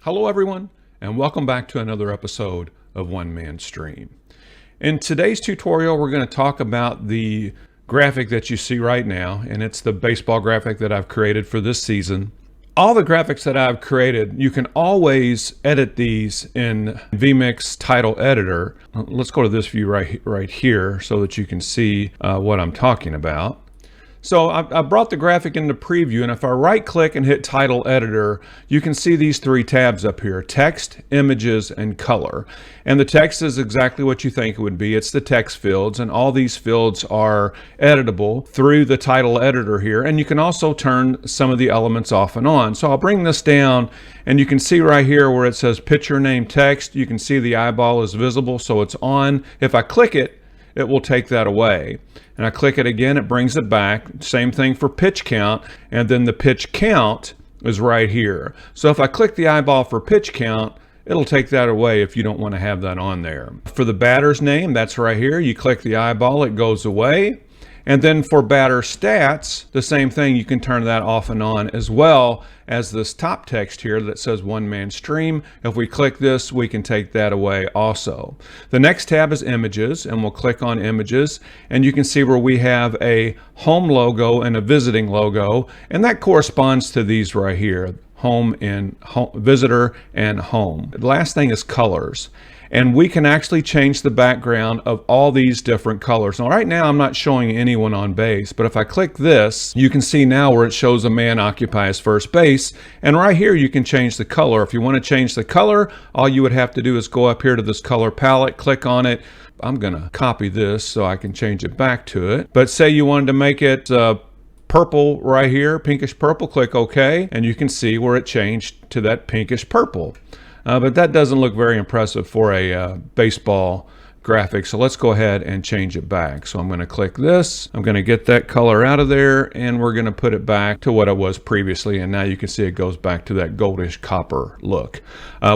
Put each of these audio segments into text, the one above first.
Hello everyone, and welcome back to another episode of One Man Stream. In today's tutorial, we're going to talk about the graphic that you see right now, and it's the baseball graphic that I've created for this season. All the graphics that I've created, you can always edit these in vMix title editor. Let's go to this view right here so that you can see what I'm talking about. So I brought the graphic into preview, and if I right click and hit title editor, you can see these three tabs up here: text, images, and color. And the text is exactly what you think it would be. It's the text fields, and all these fields are editable through the title editor here. And you can also turn some of the elements off and on. So I'll bring this down, and you can see right here where it says pitcher name text, you can see the eyeball is visible, so it's on. If I click it, it will take that away. And I click it again, it brings it back. Same thing for pitch count, and then the pitch count is right here. So if I click the eyeball for pitch count, it'll take that away if you don't want to have that on there. For the batter's name, that's right here. You click the eyeball, it goes away. And then for batter stats, the same thing, you can turn that off and on, as well as this top text here that says One Man Stream. If we click this, we can take that away also. The next tab is images, and we'll click on images, and you can see where we have a home logo and a visiting logo, and that corresponds to these right here: home and home, visitor and home. The last thing is colors. And we can actually change the background of all these different colors. Now, right now, I'm not showing anyone on base, but if I click this, you can see now where it shows a man occupies first base. And right here, you can change the color. If you want to change the color, all you would have to do is go up here to this color palette, click on it. I'm gonna copy this so I can change it back to it. But say you wanted to make it purple right here, pinkish purple, click OK, and you can see where it changed to that pinkish purple. But that doesn't look very impressive for a baseball graphic, so let's go ahead and change it back. So I'm going to click this, I'm going to get that color out of there, and we're going to put it back to what it was previously, and now you can see it goes back to that goldish copper look.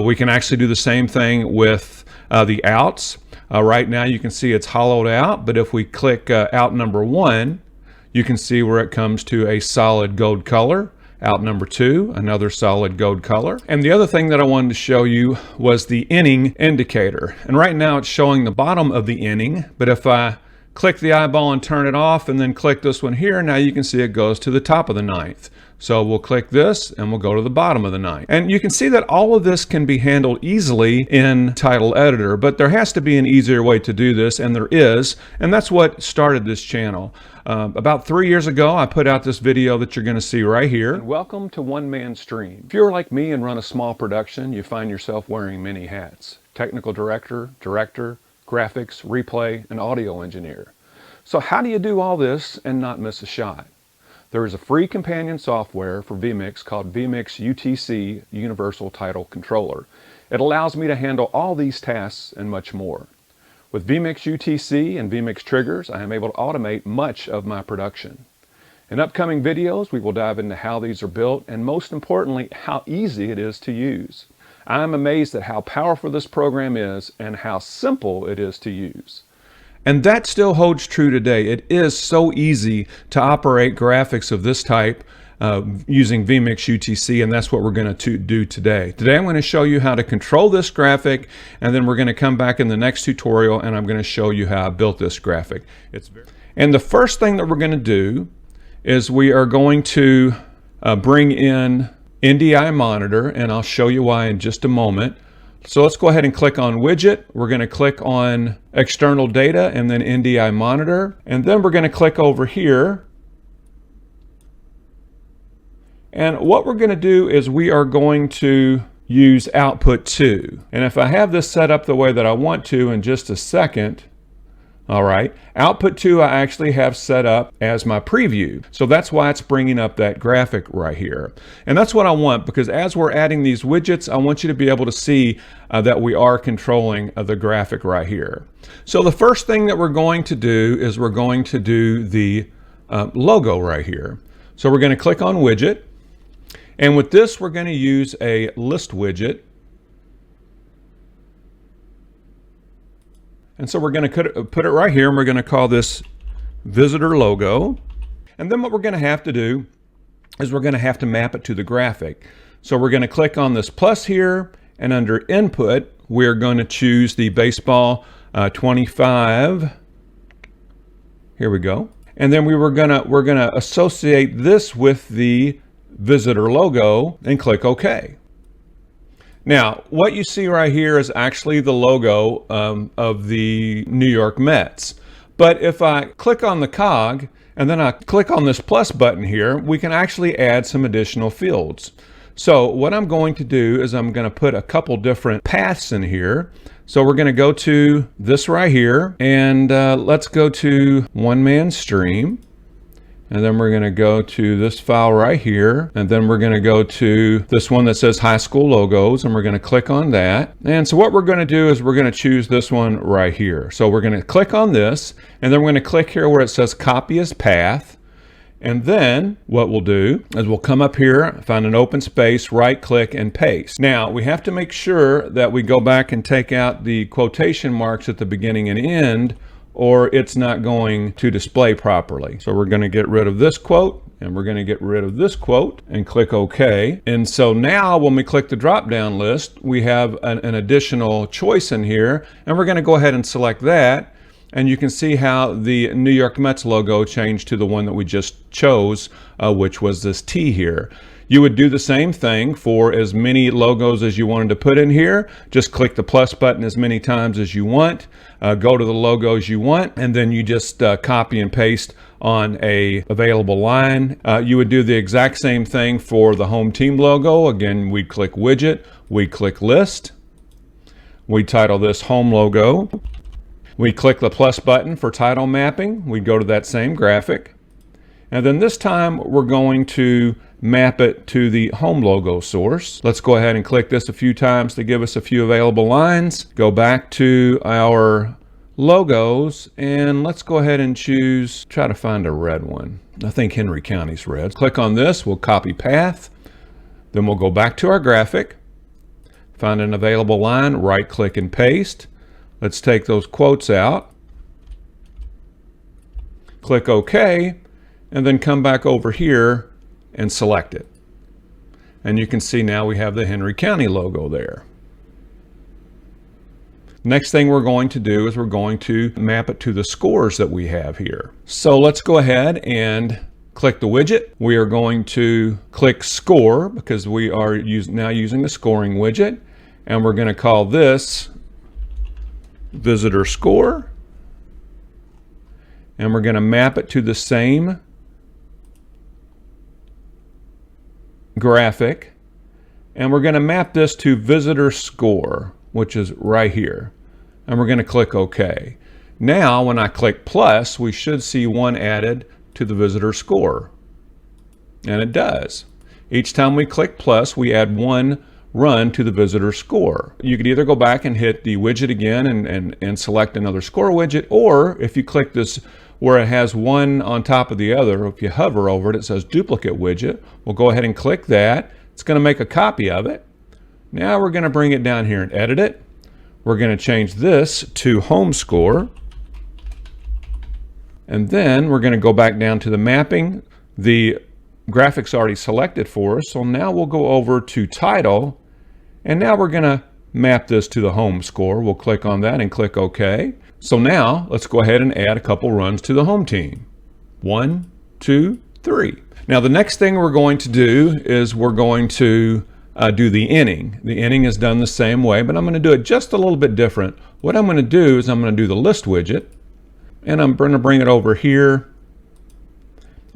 We can actually do the same thing with the outs. Right now you can see it's hollowed out, but if we click out number 1, you can see where it comes to a solid gold color. Out number 2, another solid gold color. And the other thing that I wanted to show you was the inning indicator. And right now it's showing the bottom of the inning, but if I click the eyeball and turn it off and then click this one here, now you can see it goes to the top of the 9th. So we'll click this and we'll go to the bottom of the 9th. And you can see that all of this can be handled easily in Title Editor, but there has to be an easier way to do this, and there is, and that's what started this channel. About 3 years ago, I put out this video that you're going to see right here. And welcome to One Man Stream. If you're like me and run a small production, you find yourself wearing many hats: technical director, graphics, replay, and audio engineer. So how do you do all this and not miss a shot? There is a free companion software for vMix called vMix UTC Universal Title Controller. It allows me to handle all these tasks and much more. With vMix UTC and vMix triggers, I am able to automate much of my production. In upcoming videos, we will dive into how these are built, and most importantly, how easy it is to use. I am amazed at how powerful this program is and how simple it is to use. And that still holds true today. It is so easy to operate graphics of this type using vMix UTC, and that's what we're going to do today. Today I'm going to show you how to control this graphic, and then we're going to come back in the next tutorial and I'm going to show you how I built this graphic. And the first thing that we're going to do is we are going to bring in NDI Monitor, and I'll show you why in just a moment. So let's go ahead and click on Widget. We're going to click on External Data and then NDI Monitor, and then we're going to click over here. And what we're going to do is we are going to use output 2. And if I have this set up the way that I want to in just a second, all right, output 2 I actually have set up as my preview. So that's why it's bringing up that graphic right here. And that's what I want, because as we're adding these widgets, I want you to be able to see that we are controlling the graphic right here. So the first thing that we're going to do is we're going to do the logo right here. So we're going to click on Widget. And with this, we're going to use a list widget. And so we're going to put it right here, and we're going to call this visitor logo. And then what we're going to have to do is we're going to have to map it to the graphic. So we're going to click on this plus here, and under input, we're going to choose the baseball 25. Here we go. And then we're gonna associate this with the visitor logo and click OK. Now, what you see right here is actually the logo of the New York Mets. But if I click on the cog and then I click on this plus button here, we can actually add some additional fields. So what I'm going to do is I'm going to put a couple different paths in here. So we're going to go to this right here, and let's go to one man stream. And then we're going to go to this file right here. And then we're going to go to this one that says high school logos, and we're going to click on that. And so what we're going to do is we're going to choose this one right here. So we're going to click on this, and then we're going to click here where it says copy as path. And then what we'll do is we'll come up here, find an open space, right click and paste. Now we have to make sure that we go back and take out the quotation marks at the beginning and end, or it's not going to display properly. So we're going to get rid of this quote, and we're going to get rid of this quote and click OK. And so now when we click the drop down list, we have an additional choice in here, and we're going to go ahead and select that. And you can see how the New York Mets logo changed to the one that we just chose, which was this T here. You would do the same thing for as many logos as you wanted to put in here. Just click the plus button as many times as you want, go to the logos you want, and then you just copy and paste on a available line. You would do the exact same thing for the home team logo. Again, we'd click widget, we'd click list, we'd title this home logo. We click the plus button for title mapping. We go to that same graphic. And then this time we're going to map it to the home logo source. Let's go ahead and click this a few times to give us a few available lines. Go back to our logos, and let's go ahead and choose, try to find a red one. I think Henry County's red. Click on this, we'll copy path. Then we'll go back to our graphic, find an available line, right click and paste. Let's take those quotes out, click OK, and then come back over here and select it. And you can see now we have the Henry County logo there. Next thing we're going to do is we're going to map it to the scores that we have here. So let's go ahead and click the widget. We are going to click score because we are now using the scoring widget, and we're going to call this visitor score, and we're going to map it to the same graphic, and we're going to map this to visitor score, which is right here, and we're going to click OK. Now when I click plus, we should see one added to the visitor score, and it does. Each time we click plus, we add one run to the visitor score. You could either go back and hit the widget again and select another score widget, or if you click this where it has one on top of the other, if you hover over it, it says duplicate widget. We'll go ahead and click that. It's going to make a copy of it. Now we're going to bring it down here and edit it. We're going to change this to home score. And then we're going to go back down to the mapping. The graphics already selected for us. So now we'll go over to title. And now we're going to map this to the home score. We'll click on that and click OK. So now let's go ahead and add a couple runs to the home team. 1, 2, 3. Now the next thing we're going to do is we're going to do the inning. The inning is done the same way, but I'm going to do it just a little bit different. What I'm going to do is I'm going to do the list widget, and I'm going to bring it over here,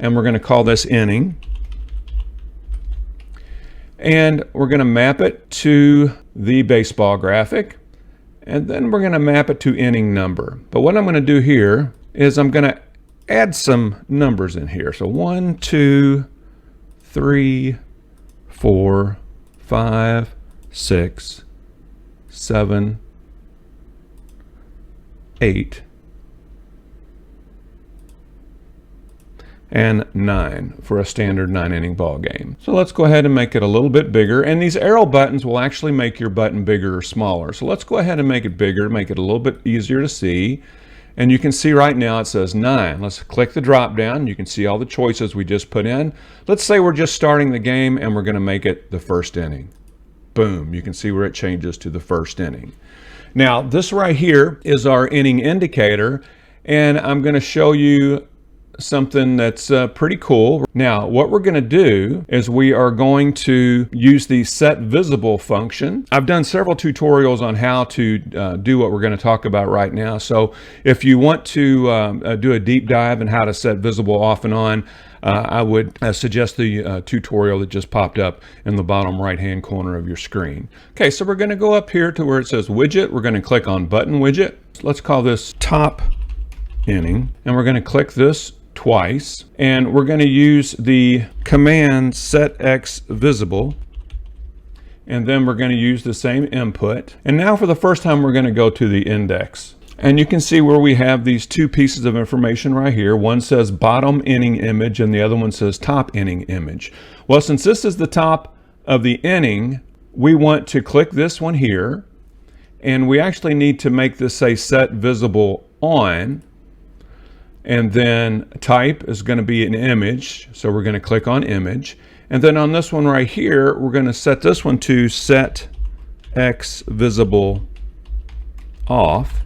and we're going to call this inning. And we're going to map it to the baseball graphic, and then we're going to map it to inning number. But what I'm going to do here is I'm going to add some numbers in here. So 1, 2, 3, 4, 5, 6, 7, 8, and 9 for a standard 9-inning ball game. So let's go ahead and make it a little bit bigger, and these arrow buttons will actually make your button bigger or smaller. So let's go ahead and make it bigger, make it a little bit easier to see. And you can see right now it says 9. Let's click the drop down. You can see all the choices we just put in. Let's say we're just starting the game and we're going to make it the first inning. Boom, you can see where it changes to the first inning. Now this right here is our inning indicator, and I'm going to show you something that's pretty cool. Now what we're going to do is we are going to use the set visible function. I've done several tutorials on how to do what we're going to talk about right now, so if you want to do a deep dive in how to set visible off and on, I would suggest the tutorial that just popped up in the bottom right hand corner of your screen. Okay, so we're going to go up here to where it says widget. We're going to click on button widget. Let's call this top inning, and we're going to click this twice, and we're going to use the command set X visible, and then we're going to use the same input. And now for the first time we're going to go to the index, and you can see where we have these two pieces of information right here. One says bottom inning image and the other one says top inning image. Well, since this is the top of the inning, we want to click this one here, and we actually need to make this say set visible on. And then type is going to be an image, so we're going to click on image. And then on this one right here, we're going to set this one to set X visible off.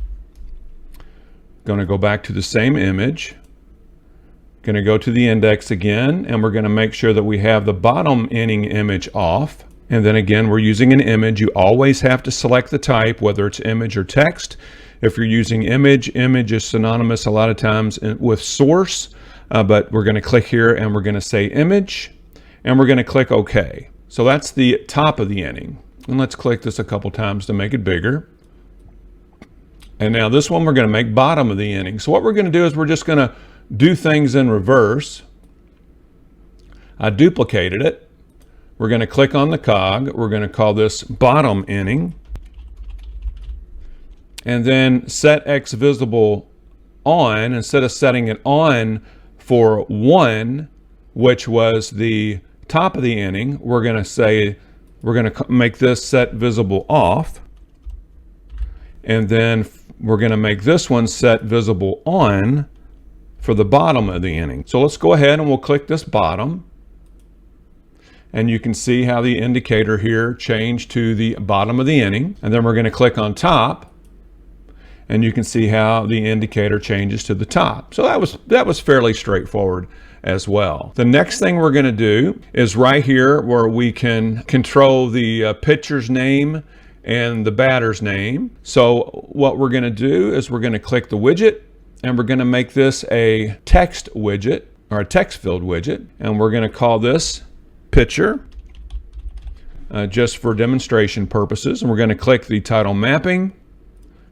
Going to go back to the same image. Going to go to the index again, and we're going to make sure that we have the bottom inning image off. And then again, we're using an image. You always have to select the type, whether it's image or text. If you're using image, image is synonymous a lot of times with source, but we're going to click here and we're going to say image, and we're going to click OK. So that's the top of the inning. And let's click this a couple times to make it bigger. And now this one we're going to make bottom of the inning. So what we're going to do is we're just going to do things in reverse. I duplicated it. We're going to click on the cog. We're going to call this bottom inning. And then set X visible on, instead of setting it on for 1, which was the top of the inning, we're going to say, we're going to make this set visible off. And then we're going to make this one set visible on for the bottom of the inning. So let's go ahead and we'll click this bottom. And you can see how the indicator here changed to the bottom of the inning. And then we're going to click on top. And you can see how the indicator changes to the top. So that was fairly straightforward as well. The next thing we're going to do is right here where we can control the pitcher's name and the batter's name. So what we're going to do is we're going to click the widget, and we're going to make this a text widget, or a text field widget, and we're going to call this pitcher just for demonstration purposes. And we're going to click the title mapping.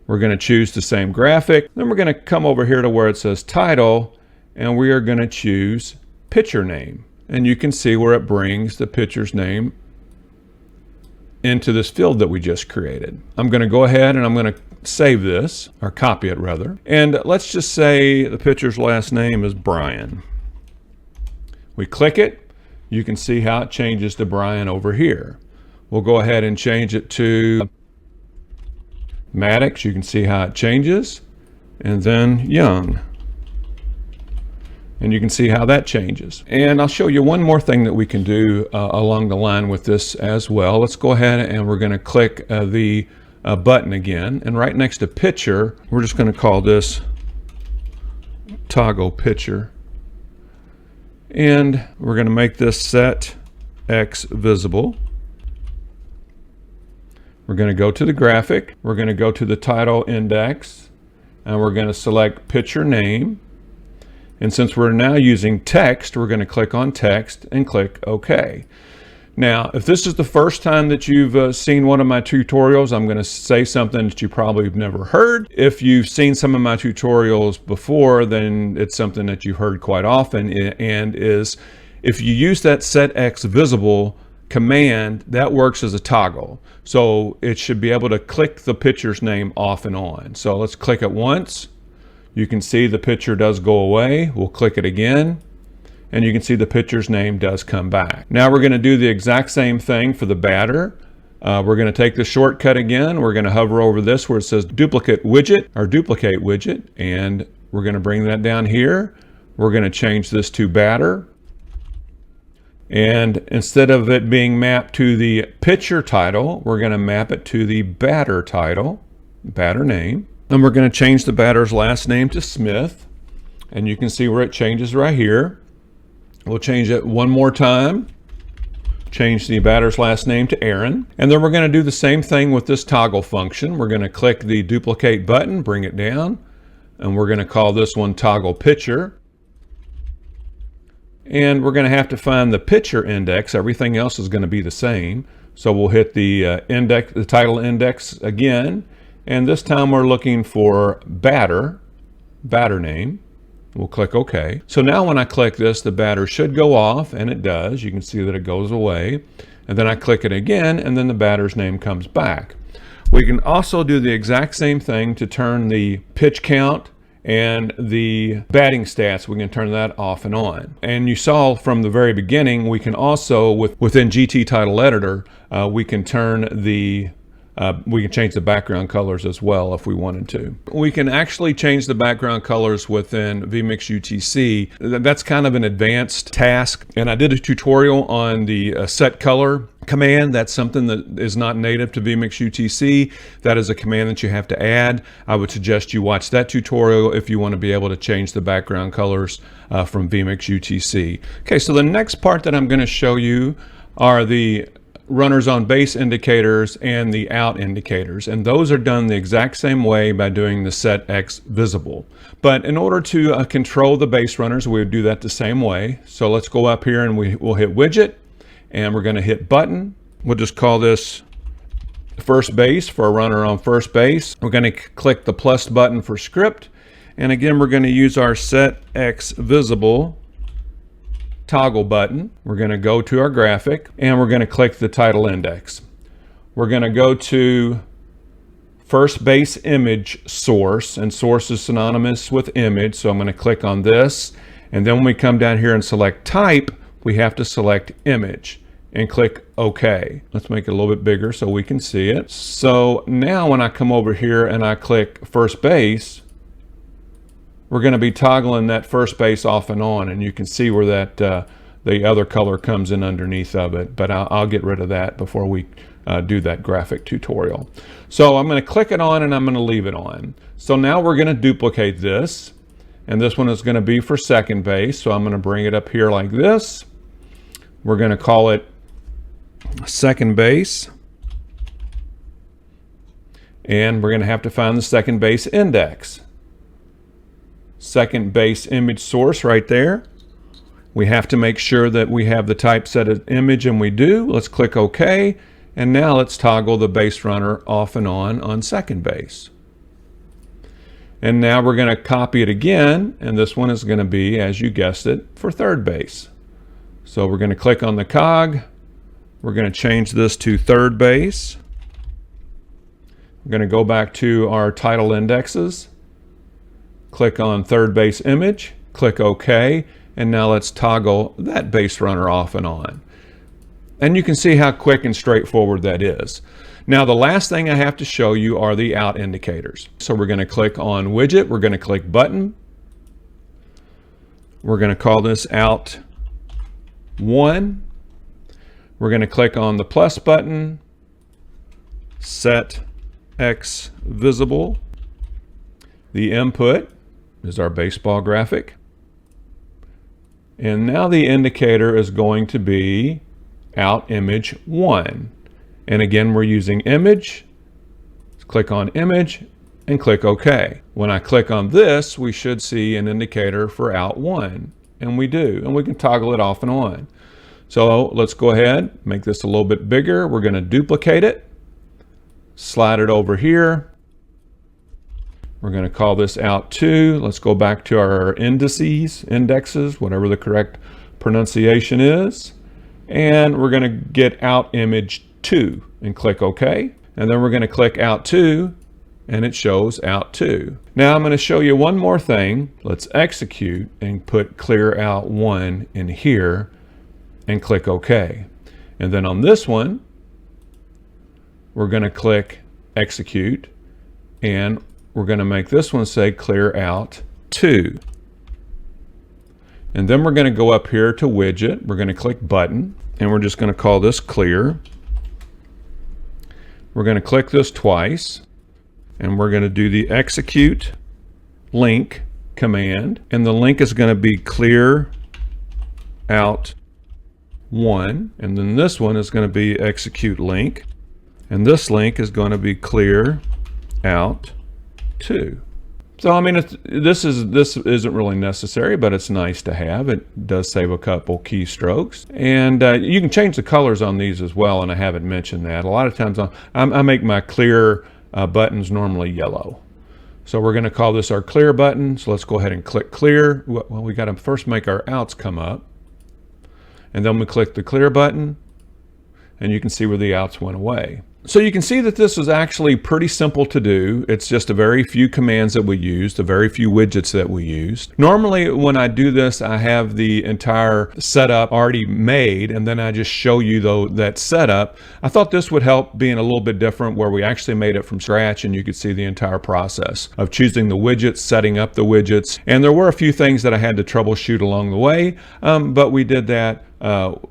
We're going to choose the same graphic. Then we're going to come over here to where it says title, and we are going to choose pitcher name. And you can see where it brings the pitcher's name into this field that we just created. I'm going to go ahead and I'm going to save this, or copy it rather. And let's just say the pitcher's last name is Brian. We click it. You can see how it changes to Brian over here. We'll go ahead and change it to Maddox. You can see how it changes, and then Young, and you can see how that changes. And I'll show you one more thing that we can do along the line with this as well. Let's go ahead and we're going to click the button again, and right next to pitcher we're just going to call this toggle pitcher, and we're going to make this set X visible. We're going to go to the graphic, we're going to go to the title index, and we're going to select pitcher name. And since we're now using text, we're going to click on text and click OK. Now, if this is the first time that you've seen one of my tutorials, I'm going to say something that you probably have never heard. If you've seen some of my tutorials before, then it's something that you've heard quite often, and is if you use that set X visible command, that works as a toggle. So it should be able to click the pitcher's name off and on. So let's click it once. You can see the pitcher does go away. We'll click it again, and you can see the pitcher's name does come back. Now we're going to do the exact same thing for the batter. We're going to take the shortcut again. We're going to hover over this where it says duplicate widget or duplicate widget, and we're going to bring that down here. We're going to change this to batter. And instead of it being mapped to the pitcher title, we're going to map it to the batter title, batter name. And we're going to change the batter's last name to Smith. And you can see where it changes right here. We'll change it one more time. Change the batter's last name to Aaron. And then we're going to do the same thing with this toggle function. We're going to click the duplicate button, bring it down, and we're going to call this one toggle pitcher. And we're going to have to find the pitcher index. Everything else is going to be the same. So we'll hit the index, the title index again. And this time we're looking for batter name. We'll click OK. So now when I click this, the batter should go off, and it does. You can see that it goes away. And then I click it again, and then the batter's name comes back. We can also do the exact same thing to turn the pitch count and the batting stats. We can turn that off and on. And you saw from the very beginning, we can also, within GT Title Editor, we can turn the we can change the background colors as well if we wanted to. We can actually change the background colors within vMix UTC. That's kind of an advanced task. And I did a tutorial on the set color command. That's something that is not native to vMix UTC. That is a command that you have to add. I would suggest you watch that tutorial if you want to be able to change the background colors from vMix UTC. Okay, so the next part that I'm going to show you are the runners on base indicators and the out indicators, and those are done the exact same way by doing the set X visible. But in order to control the base runners, we would do that the same way. So let's go up here and we'll hit widget, and we're going to hit button. We'll just call this first base for a runner on first base. We're going to click the plus button for script, and again we're going to use our set X visible toggle button. We're going to go to our graphic, and we're going to click the title index. We're going to go to first base image source, and source is synonymous with image, so I'm going to click on this, and then when we come down here and select type, we have to select image and click OK. Let's make it a little bit bigger so we can see it. So now when I come over here and I click first base, we're going to be toggling that first base off and on, and you can see where that the other color comes in underneath of it, but I'll get rid of that before we do that graphic tutorial. So I'm going to click it on and I'm going to leave it on. So now we're going to duplicate this, and this one is going to be for second base, so I'm going to bring it up here like this. We're going to call it second base, and we're going to have to find the second base index. Second base image source right there. We have to make sure that we have the type set as image, and we do. Let's click OK, and now let's toggle the base runner off and on second base. And now we're going to copy it again, and this one is going to be, as you guessed it, for third base. So we're going to click on the cog. We're going to change this to third base. We're going to go back to our title indexes. Click on third base image, click OK, and now let's toggle that base runner off and on. And you can see how quick and straightforward that is. Now the last thing I have to show you are the out indicators. So we're going to click on widget, we're going to click button. We're going to call this out 1. We're going to click on the plus button, set X visible. The input is our baseball graphic. And now the indicator is going to be out image 1. And again, we're using image. Let's click on image and click OK. When I click on this, we should see an indicator for out 1. And we do. And we can toggle it off and on. So let's go ahead, make this a little bit bigger. We're going to duplicate it, slide it over here. We're going to call this out 2. Let's go back to our indexes, whatever the correct pronunciation is. And we're going to get out image 2 and click OK. And then we're going to click out 2, and it shows out 2. Now I'm going to show you one more thing. Let's execute and put clear out 1 in here and click OK. And then on this one, we're going to click execute, and we're going to make this one say clear out 2. And then we're going to go up here to widget. We're going to click button, and we're just going to call this clear. We're going to click this twice, and we're going to do the execute link command, and the link is going to be clear out 1, and then this one is going to be execute link, and this link is going to be clear out 2. So I mean, this isn't really necessary, but it's nice to have. It does save a couple keystrokes, and you can change the colors on these as well, and I haven't mentioned that. A lot of times I make my clear buttons normally yellow. So we're going to call this our clear button. So let's go ahead and click clear. Well, we got to first make our outs come up, and then we click the clear button, and you can see where the outs went away. So you can see that this is actually pretty simple to do. It's just a very few commands that we used, a very few widgets that we used. Normally when I do this, I have the entire setup already made, and then I just show you that setup. I thought this would help being a little bit different, where we actually made it from scratch, and you could see the entire process of choosing the widgets, setting up the widgets. And there were a few things that I had to troubleshoot along the way, but we did that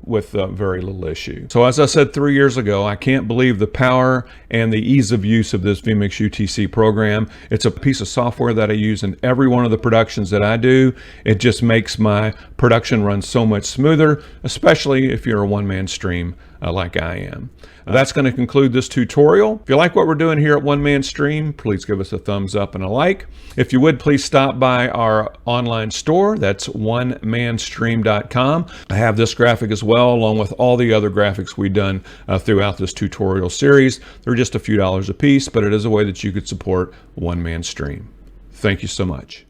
with very little issue. So as I said 3 years ago, I can't believe the power and the ease of use of this vMix UTC program. It's a piece of software that I use in every one of the productions that I do. It just makes my production run so much smoother, especially if you're a one-man stream like I am. That's going to conclude this tutorial. If you like what we're doing here at One Man Stream, please give us a thumbs up and a like. If you would, please stop by our online store. That's onemanstream.com. I have this graphic as well, along with all the other graphics we've done throughout this tutorial series. They're just a few dollars a piece, but it is a way that you could support One Man Stream. Thank you so much.